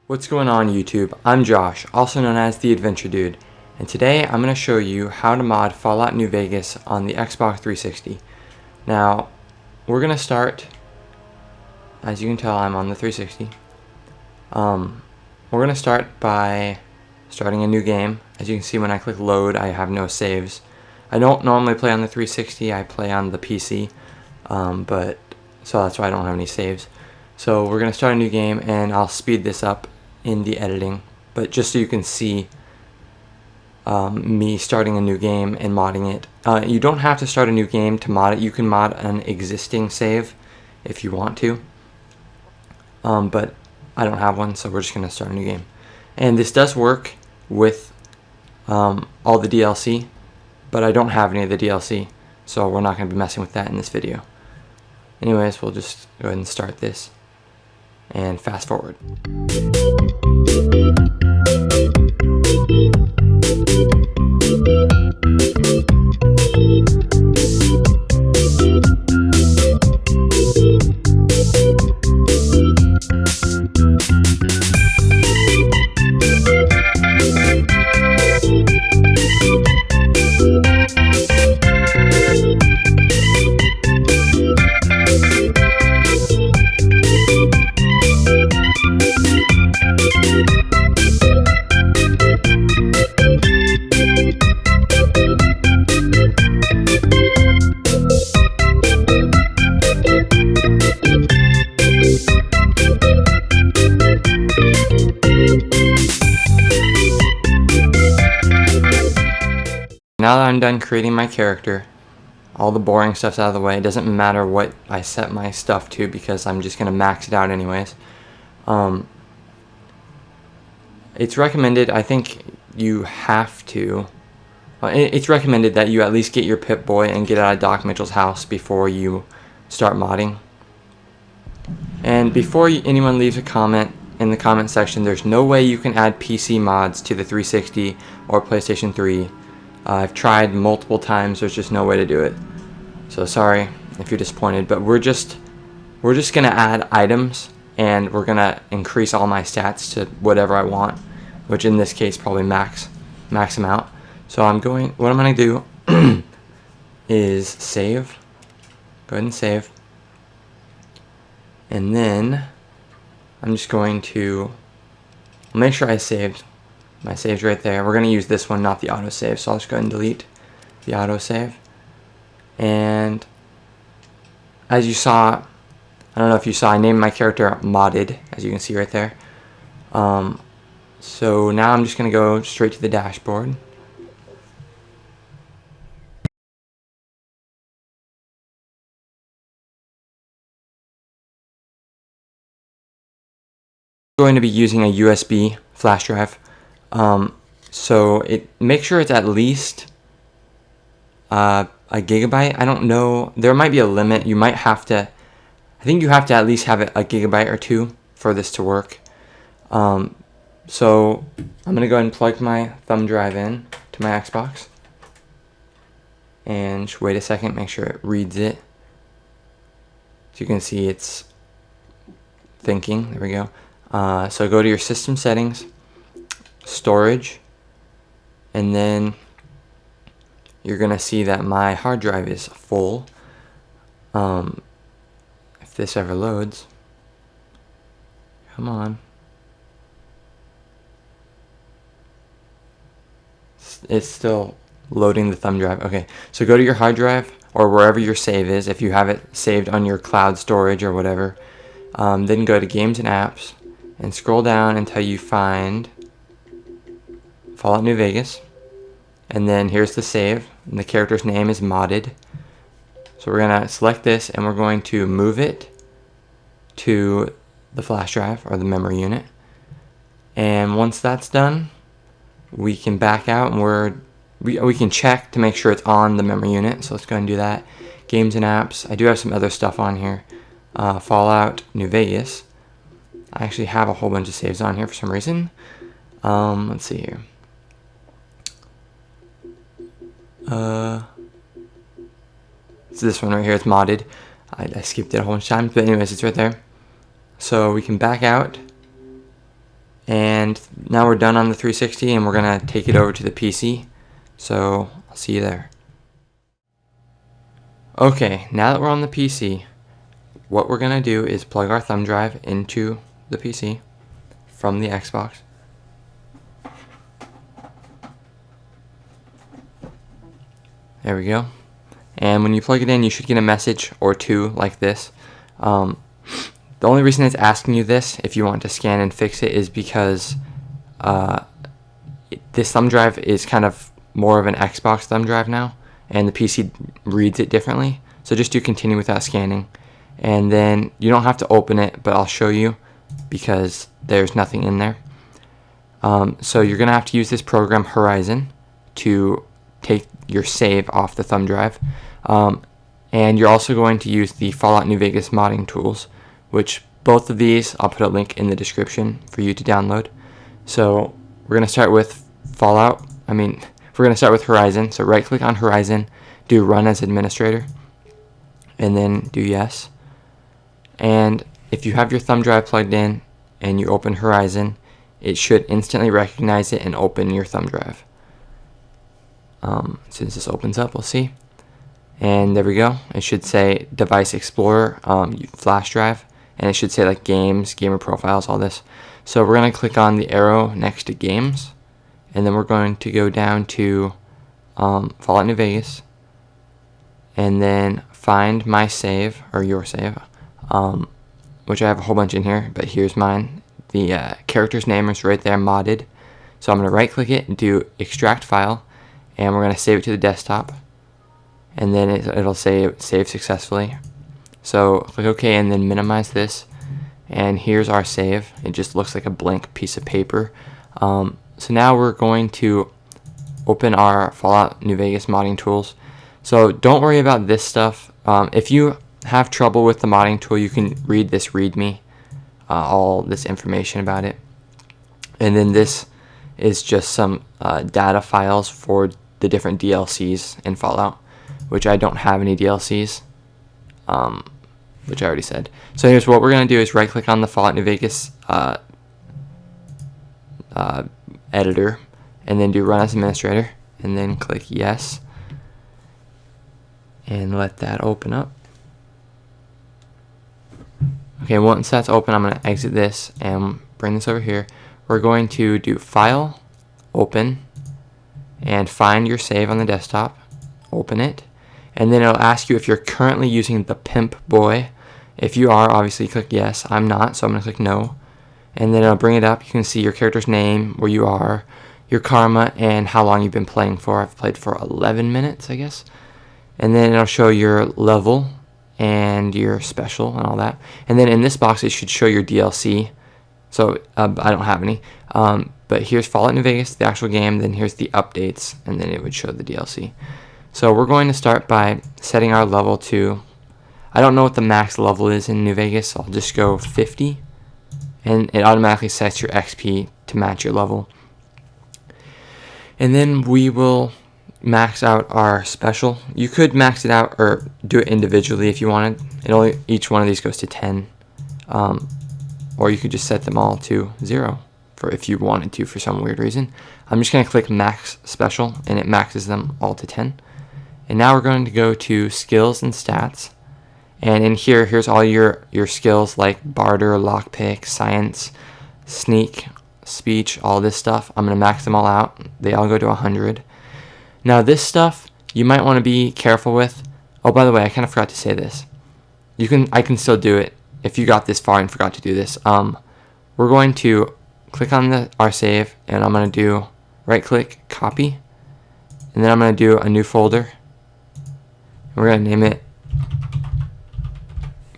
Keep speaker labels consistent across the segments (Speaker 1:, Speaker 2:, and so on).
Speaker 1: What's going on YouTube? I'm Josh, also known as the Adventure Dude, and today I'm going to show you how to mod Fallout New Vegas on the Xbox 360. Now, we're going to start, as you can tell I'm on the 360. We're going to start by starting a new game. As you can see when I click load, I have no saves. I don't normally play on the 360, I play on the PC, so that's why I don't have any saves. So we're going to start a new game, and I'll speed this up in the editing, but just so you can see me starting a new game and modding it. You don't have to start a new game to mod it. You can mod an existing save if you want to, but I don't have one, so we're just going to start a new game. And this does work with all the DLC, but I don't have any of the DLC, so we're not going to be messing with that in this video. Anyways, we'll just go ahead and start this and fast forward. Now that I'm done creating my character, all the boring stuff's out of the way. It doesn't matter what I set my stuff to because I'm just going to max it out anyways. It's recommended, I think you have to, it's recommended that you at least get your Pip-Boy and get out of Doc Mitchell's house before you start modding. And before anyone leaves a comment in the comment section, there's no way you can add PC mods to the 360 or PlayStation 3. I've tried multiple times, there's just no way to do it. So sorry if you're disappointed, but we're just gonna add items and we're gonna increase all my stats to whatever I want, which in this case probably max them out. So what I'm gonna do is save. Go ahead and save. And then I'm just going to make sure I saved. My save's right there. We're going to use this one, not the autosave, so I'll just go ahead and delete the autosave. And as you saw, I don't know if you saw, I named my character Modded, as you can see right there. So now I'm just going to go straight to the dashboard. I'm going to be using a USB flash drive. So make sure it's at least a gigabyte. I don't know, there might be a limit. You might have to, I think you have to at least have a gigabyte or two for this to work. So I'm gonna go ahead and plug my thumb drive in to my Xbox and just wait a second, make sure it reads it. So you can see it's thinking. There we go. So go to your system settings, storage, and then you're gonna see that my hard drive is full. If this ever loads, come on, it's still loading the thumb drive. Okay, so go to your hard drive or wherever your save is, if you have it saved on your cloud storage or whatever. Then go to games and apps and scroll down until you find Fallout New Vegas, and then here's the save, and the character's name is Modded. So we're gonna select this and we're going to move it to the flash drive or the memory unit. And once that's done, we can back out and we can check to make sure it's on the memory unit. So let's go ahead and do that. Games and apps. I do have some other stuff on here. Fallout New Vegas. I actually have a whole bunch of saves on here for some reason. Let's see here. It's this one right here. It's modded. I skipped it a whole bunch of times, but anyways, it's right there. So we can back out And now we're done on the 360 and we're going to take it over to the PC. So I'll see you there. Okay, now that we're on the PC, what we're going to do is plug our thumb drive into the PC from the Xbox. There we go. And when you plug it in, you should get a message or two like this. The only reason it's asking you this, if you want to scan and fix it, is because this thumb drive is kind of more of an Xbox thumb drive now, and the PC reads it differently. So just do continue without scanning. And then you don't have to open it, but I'll show you because there's nothing in there. So you're going to have to use this program Horizon to take your save off the thumb drive. And you're also going to use the Fallout New Vegas modding tools, which both of these, I'll put a link in the description for you to download. So we're going to start with we're going to start with Horizon. So right click on Horizon, do Run as Administrator, and then do Yes. And if you have your thumb drive plugged in and you open Horizon, it should instantly recognize it and open your thumb drive. Since this opens up, we'll see. And there we go. It should say Device Explorer, flash drive, and it should say like games, gamer profiles, all this. So we're going to click on the arrow next to games, and then we're going to go down to Fallout New Vegas, and then find my save, or your save, which I have a whole bunch in here, but here's mine. The character's name is right there, modded. So I'm going to right click it and do extract file, and we're going to save it to the desktop, and then it'll say save successfully. So click OK and then minimize this, and here's our save. It just looks like a blank piece of paper. So now we're going to open our Fallout New Vegas modding tools. So don't worry about this stuff. If you have trouble with the modding tool, you can read this README, all this information about it. And then this is just some data files for the different DLCs in Fallout, which I don't have any DLCs, which I already said. So here's what we're going to do is right click on the Fallout New Vegas editor, and then do Run as Administrator, and then click Yes, and let that open up. Okay, once that's open, I'm going to exit this and bring this over here. We're going to do File, Open, and find your save on the desktop, open it, and then it'll ask you if you're currently using the Pimp Boy. If you are, obviously click Yes. I'm not, so I'm going to click No. And then it'll bring it up. You can see your character's name, where you are, your karma, and how long you've been playing for. I've played for 11 minutes, I guess. And then it'll show your level and your special and all that. And then in this box, it should show your DLC. So I don't have any. But here's Fallout New Vegas, the actual game. Then here's the updates, and then it would show the DLC. So we're going to start by setting our level to, I don't know what the max level is in New Vegas, so I'll just go 50. And it automatically sets your XP to match your level. And then we will max out our special. You could max it out or do it individually if you wanted. Each one of these goes to 10. Or you could just set them all to 0 for if you wanted to for some weird reason. I'm just going to click max special, and it maxes them all to 10. And now we're going to go to skills and stats. And in here, here's all your skills like barter, lockpick, science, sneak, speech, all this stuff. I'm going to max them all out. They all go to 100. Now this stuff you might want to be careful with. Oh, by the way, I kind of forgot to say this. I can still do it if you got this far and forgot to do this. We're going to click on our save, and I'm going to do right click, copy, and then I'm going to do a new folder. We're going to name it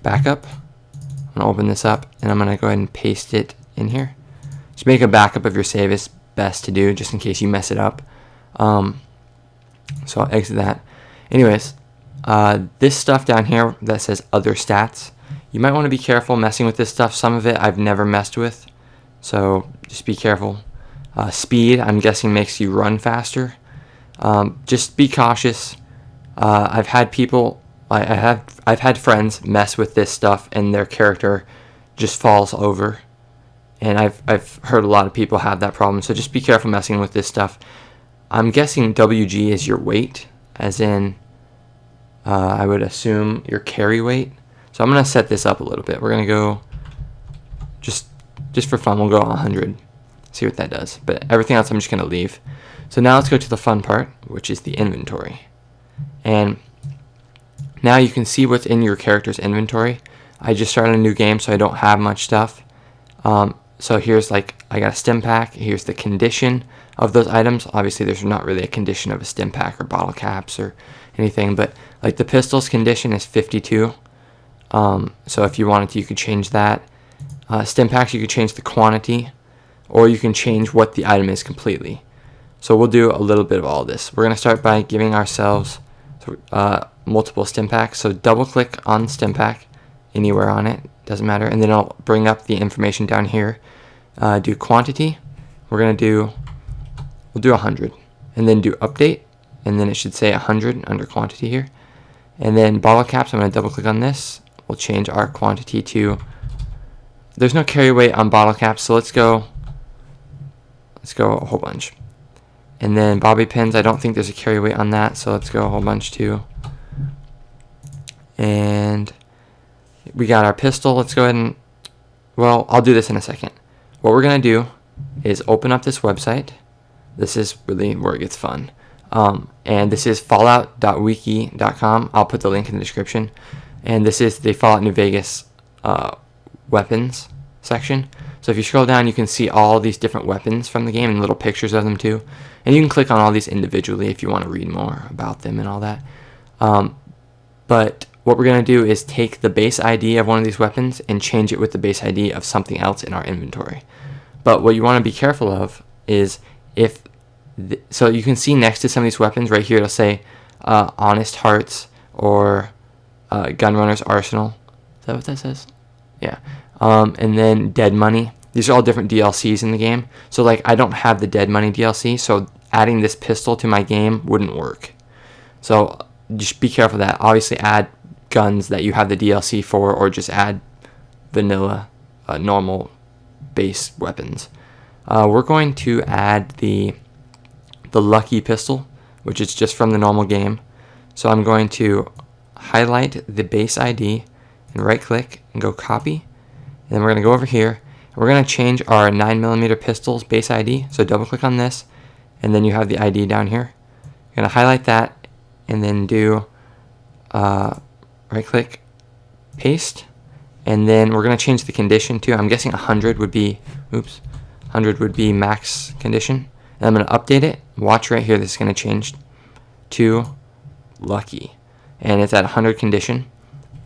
Speaker 1: backup. I'm going to open this up, and I'm going to go ahead and paste it in here. Just make a backup of your save is best to do, just in case you mess it up. So I'll exit that. Anyways, this stuff down here that says other stats, you might want to be careful messing with this stuff. Some of it I've never messed with, so just be careful. Speed, I'm guessing, makes you run faster. Just be cautious. I've had friends mess with this stuff and their character just falls over and I've heard a lot of people have that problem, so just be careful messing with this stuff. I'm guessing WG is your weight, as in I would assume your carry weight. So I'm going to set this up a little bit. We're going to go, just for fun, we'll go 100, see what that does. But everything else I'm just going to leave. So now let's go to the fun part, which is the inventory. And now you can see what's in your character's inventory. I just started a new game, so I don't have much stuff. So here's like, I got a stim pack. Here's the condition of those items. Obviously, there's not really a condition of a stim pack or bottle caps or anything, but like the pistol's condition is 52. So if you wanted to, you could change that. Stim packs, you could change the quantity, or you can change what the item is completely. So we'll do a little bit of all this. We're going to start by giving ourselves multiple stim packs. So double click on stim pack anywhere on it, doesn't matter, and then I'll bring up the information down here. Do quantity. We'll do 100, and then do update, and then it should say 100 under quantity here. And then bottle caps, I'm going to double click on this. We'll change our quantity to, there's no carry weight on bottle caps, so let's go a whole bunch. And then bobby pins, I don't think there's a carry weight on that, so let's go a whole bunch too. And we got our pistol. Let's go ahead and, well, I'll do this in a second. What we're going to do is open up this website. This is really where it gets fun. And this is fallout.wiki.com. I'll put the link in the description. And this is the Fallout New Vegas weapons section. So if you scroll down, you can see all these different weapons from the game and little pictures of them too. And you can click on all these individually if you want to read more about them and all that. But what we're going to do is take the base ID of one of these weapons and change it with the base ID of something else in our inventory. But what you want to be careful of is so you can see next to some of these weapons right here, it'll say Honest Hearts or Gunrunner's Arsenal. Is that what that says? Yeah. And then Dead Money. These are all different DLCs in the game. So like I don't have the Dead Money DLC, so adding this pistol to my game wouldn't work. So just be careful of that. Obviously add guns that you have the DLC for, or just add vanilla, normal base weapons. We're going to add the Lucky pistol, which is just from the normal game. So I'm going to highlight the base ID and right click and go copy. And then we're going to go over here and we're going to change our 9mm pistol's base ID. So double click on this and then you have the ID down here. You're going to highlight that and then do right click, paste, and then we're going to change the condition to, I'm guessing 100 would be, 100 would be max condition. And I'm going to update it. Watch right here, this is going to change to Lucky. And it's at 100 condition.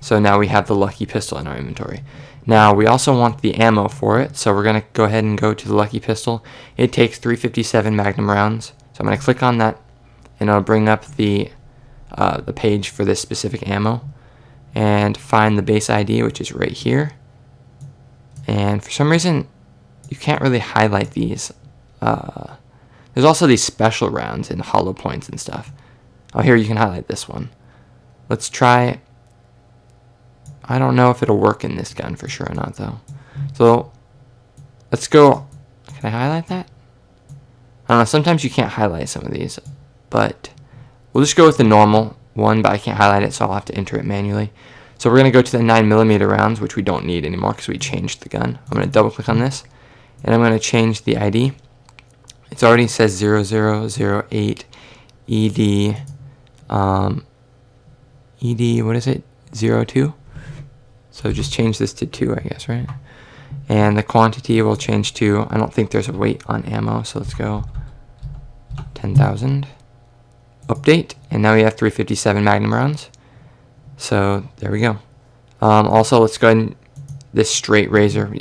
Speaker 1: So now we have the Lucky pistol in our inventory. Now we also want the ammo for it, so we're going to go ahead and go to the Lucky pistol. It takes 357 Magnum rounds. So I'm going to click on that, and I'll bring up the page for this specific ammo, and find the base ID, which is right here. And for some reason, you can't really highlight these. There's also these special rounds and hollow points and stuff. Oh, here you can highlight this one. Let's try. I don't know if it'll work in this gun for sure or not, though. So let's go. Can I highlight that? I don't know. Sometimes you can't highlight some of these, but we'll just go with the normal one, but I can't highlight it, so I'll have to enter it manually. So we're going to go to the 9mm rounds, which we don't need anymore because we changed the gun. I'm going to double click on this, and I'm going to change the ID. It already says 0008 ED, ED, what is it, 02? So just change this to 2, I guess, right? And the quantity will change to, I don't think there's a weight on ammo, so let's go 10,000. Update, and now we have 357 Magnum rounds. So there we go. Also, let's go ahead and this straight razor.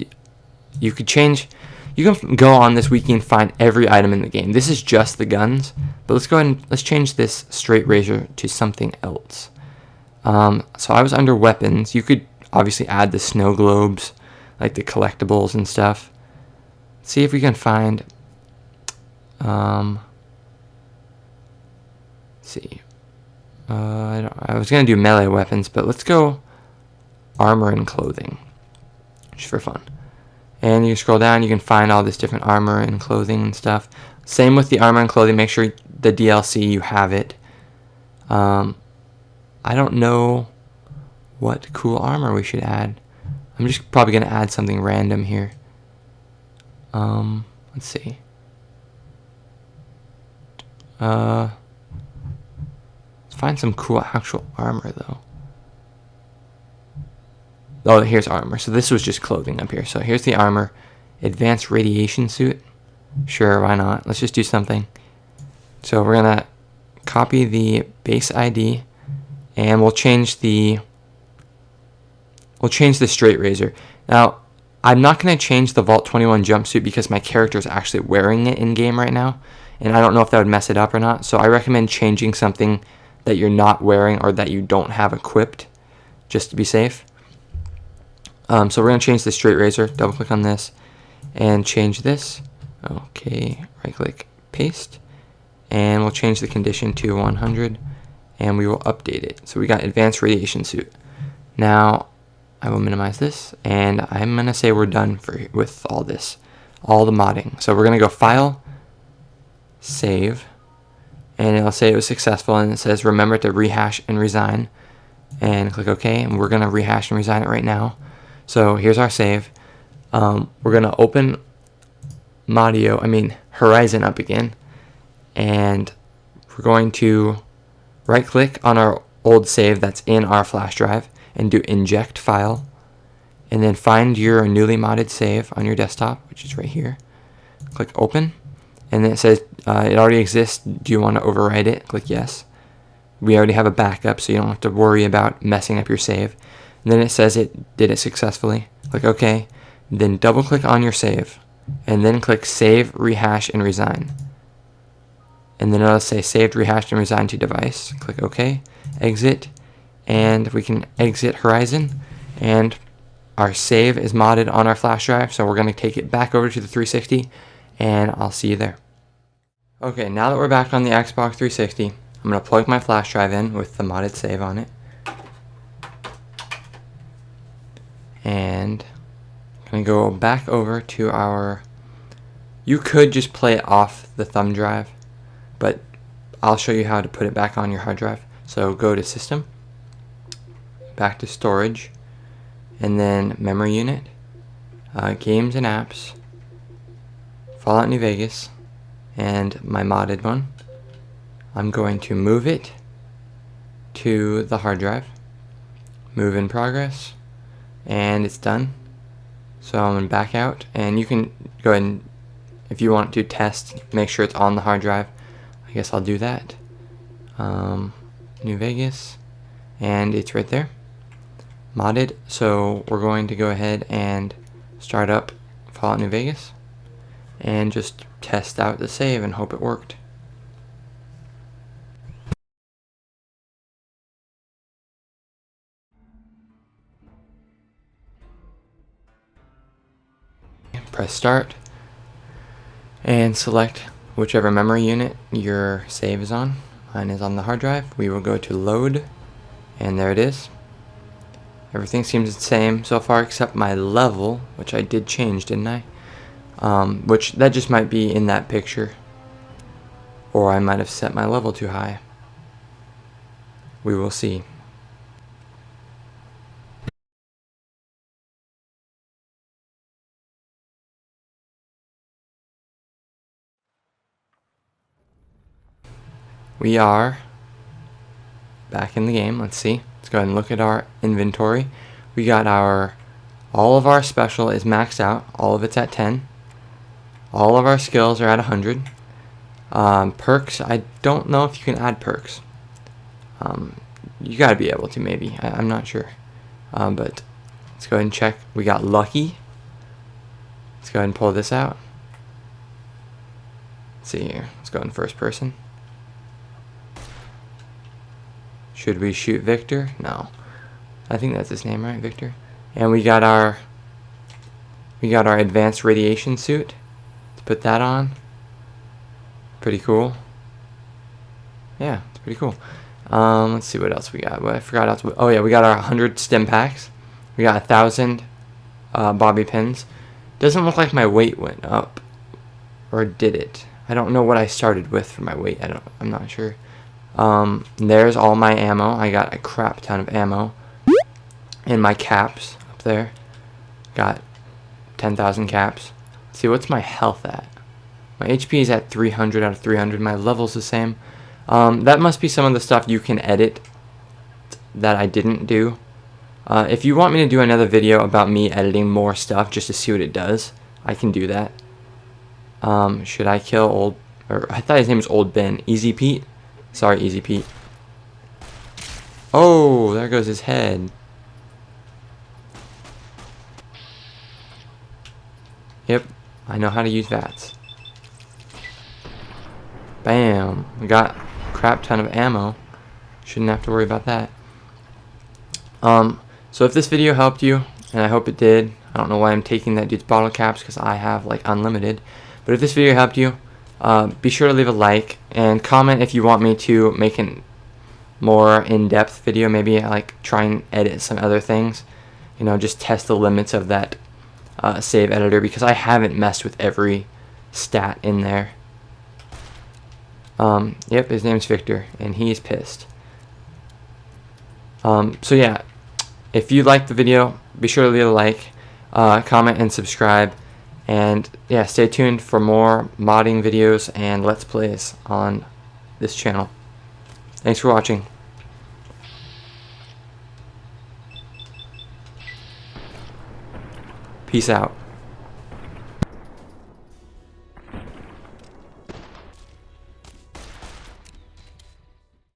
Speaker 1: You could change. You can go on this wiki and find every item in the game. This is just the guns, but let's go ahead and let's change this straight razor to something else. So I was under weapons. You could obviously add the snow globes, like the collectibles and stuff. Let's see if we can find. Let's see. I was gonna do melee weapons, but let's go armor and clothing, just for fun. And you scroll down, you can find all this different armor and clothing and stuff. Same with the armor and clothing. Make sure the DLC you have it. I don't know what cool armor we should add. I'm just probably going to add something random here. Let's see. Let's find some cool actual armor though. Oh, here's armor. So this was just clothing up here. So here's the armor. Advanced radiation suit. Sure, why not? Let's just do something. So we're going to copy the base ID and we'll change the straight razor. Now, I'm not going to change the Vault 21 jumpsuit because my character is actually wearing it in game right now, and I don't know if that would mess it up or not. So I recommend changing something that you're not wearing or that you don't have equipped, just to be safe. So we're going to change the straight razor. Double click on this and change this. Okay, right click, paste, and we'll change the condition to 100 and we will update it. So we got advanced radiation suit. Now I will minimize this and I'm going to say we're done with all this, all the modding. So we're going to go file, save, and it'll say it was successful, and it says remember to rehash and resign, and click OK, and we're going to rehash and resign it right now. So here's our save. We're going to open Horizon up again, and we're going to right click on our old save that's in our flash drive and do inject file, and then find your newly modded save on your desktop, which is right here. Click open, and then it says it already exists. Do you want to overwrite it? Click yes. We already have a backup, so you don't have to worry about messing up your save. And then it says it did it successfully. Click OK. Then double click on your save, and then click save, rehash, and resign. And then it'll say saved, rehashed, and resigned to device. Click OK. Exit, and we can exit Horizon, and our save is modded on our flash drive, so we're going to take it back over to the 360, and I'll see you there. Okay, now that we're back on the Xbox 360, I'm going to plug my flash drive in with the modded save on it. And I'm going to go back over to our... You could just play it off the thumb drive, but I'll show you how to put it back on your hard drive. So go to System, back to Storage, and then Memory Unit, Games and Apps, Fallout New Vegas, and my modded one. I'm going to move it to the hard drive, move in progress, and it's done. So I'm going to back out, and you can go ahead and, if you want to test, make sure it's on the hard drive. I guess I'll do that. New Vegas, and it's right there, modded. So we're going to go ahead and start up Fallout New Vegas and just test out the save and hope it worked. Press start and select whichever memory unit your save is on. Mine is on the hard drive. We will go to load, and there it is. Everything seems the same so far except my level, which I did change, didn't I? Which that just might be in that picture, or I might have set my level too high. We will see. We are back in the game. Let's see. Let's go ahead and look at our inventory. We got all of our special is maxed out. All of it's at 10. All of our skills are at 100. Perks, I don't know if you can add perks. You gotta be able to, maybe. I'm not sure. But let's go ahead and check. We got lucky. Let's go ahead and pull this out. Let's see here. Let's go in first person. Should we shoot Victor? No. I think that's his name, right? Victor. And we got our advanced radiation suit. Let's put that on. Pretty cool. Yeah, it's pretty cool. Let's see what else we got. I forgot else. Oh yeah, we got our 100 stim packs. We got 1,000 bobby pins, Doesn't look like my weight went up. Or did it? I don't know what I started with for my weight. I'm not sure. There's all my ammo. I got a crap ton of ammo. And my caps up there. Got 10,000 caps. Let's see, what's my health at? My HP is at 300 out of 300. My level's the same. That must be some of the stuff you can edit that I didn't do. If you want me to do another video about me editing more stuff just to see what it does, I can do that. Should I kill I thought his name was Old Ben. Easy Pete? Sorry, Easy Pete. Oh, there goes his head. Yep, I know how to use VATS. Bam. We got a crap ton of ammo. Shouldn't have to worry about that. So if this video helped you, and I hope it did, I don't know why I'm taking that dude's bottle caps because I have like unlimited. But if this video helped you, be sure to leave a like and comment if you want me to make a more in-depth video. Maybe like try and edit some other things. You know, just test the limits of that save editor because I haven't messed with every stat in there. Yep, his name's Victor, and he's pissed. So yeah, if you liked the video, be sure to leave a like, comment, and subscribe. And yeah, stay tuned for more modding videos and Let's Plays on this channel. Thanks for watching. Peace out.